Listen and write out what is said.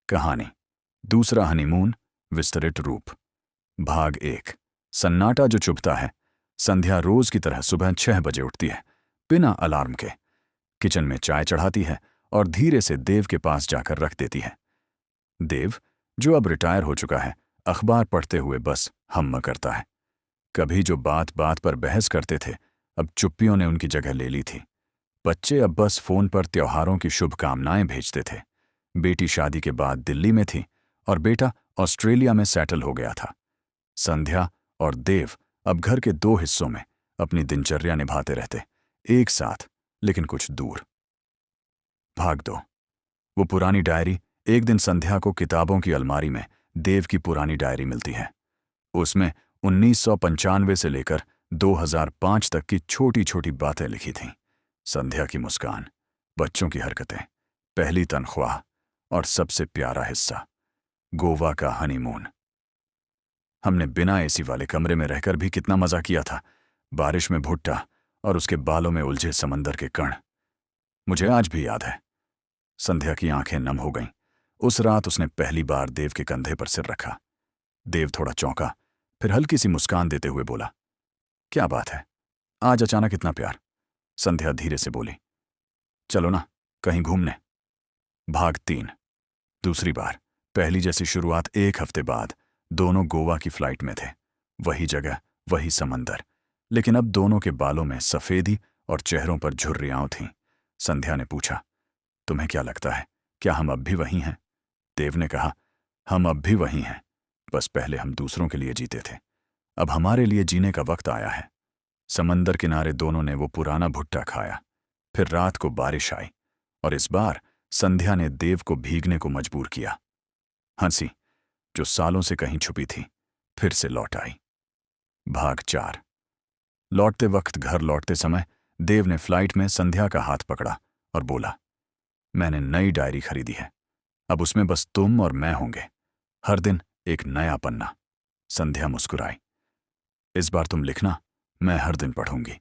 कहानी दूसरा हनीमून, विस्तृत रूप। भाग 1। सन्नाटा जो चुभता है। संध्या रोज की तरह सुबह 6 बजे उठती है, बिना अलार्म के। किचन में चाय चढ़ाती है और धीरे से देव के पास जाकर रख देती है। देव, जो अब रिटायर हो चुका है, अखबार पढ़ते हुए बस हम्म करता है। कभी जो बात बात पर बहस करते थे, अब चुप्पियों ने उनकी जगह ले ली थी। बच्चे अब बस फोन पर त्योहारों की शुभकामनाएं भेजते थे। बेटी शादी के बाद दिल्ली में थी और बेटा ऑस्ट्रेलिया में सेटल हो गया था। संध्या और देव अब घर के 2 हिस्सों में अपनी दिनचर्या निभाते रहते, एक साथ लेकिन कुछ दूर। भाग 2। वो पुरानी डायरी। एक दिन संध्या को किताबों की अलमारी में देव की पुरानी डायरी मिलती है। उसमें 1995 से लेकर 2005 तक की छोटी छोटी बातें लिखी थीं। संध्या की मुस्कान, बच्चों की हरकतें, पहली तनख्वाह और सबसे प्यारा हिस्सा, गोवा का हनीमून। हमने बिना एसी वाले कमरे में रहकर भी कितना मजा किया था। बारिश में भुट्टा और उसके बालों में उलझे समंदर के कण मुझे आज भी याद है। संध्या की आंखें नम हो गईं। उस रात उसने पहली बार देव के कंधे पर सिर रखा। देव थोड़ा चौंका, फिर हल्की सी मुस्कान देते हुए बोला, क्या बात है, आज अचानक इतना प्यार? संध्या धीरे से बोली, चलो ना, कहीं घूमने। भाग 3। दूसरी बार। पहली जैसी शुरुआत। 1 हफ्ते बाद दोनों गोवा की फ्लाइट में थे। वही जगह, वही समंदर, लेकिन अब दोनों के बालों में सफेदी और चेहरों पर झुर्रियां थीं। संध्या ने पूछा, तुम्हें क्या लगता है, क्या हम अब भी वही हैं? देव ने कहा, हम अब भी वही हैं, बस पहले हम दूसरों के लिए जीते थे, अब हमारे लिए जीने का वक्त आया है। समंदर किनारे दोनों ने वो पुराना भुट्टा खाया। फिर रात को बारिश आई और इस बार संध्या ने देव को भीगने को मजबूर किया। हंसी, जो सालों से कहीं छुपी थी, फिर से लौट आई। भाग 4। लौटते वक्त, घर लौटते समय, देव ने फ्लाइट में संध्या का हाथ पकड़ा और बोला, मैंने नई डायरी खरीदी है, अब उसमें बस तुम और मैं होंगे, हर दिन एक नया पन्ना। संध्या मुस्कुराई, इस बार तुम लिखना, मैं हर दिन पढ़ूंगी।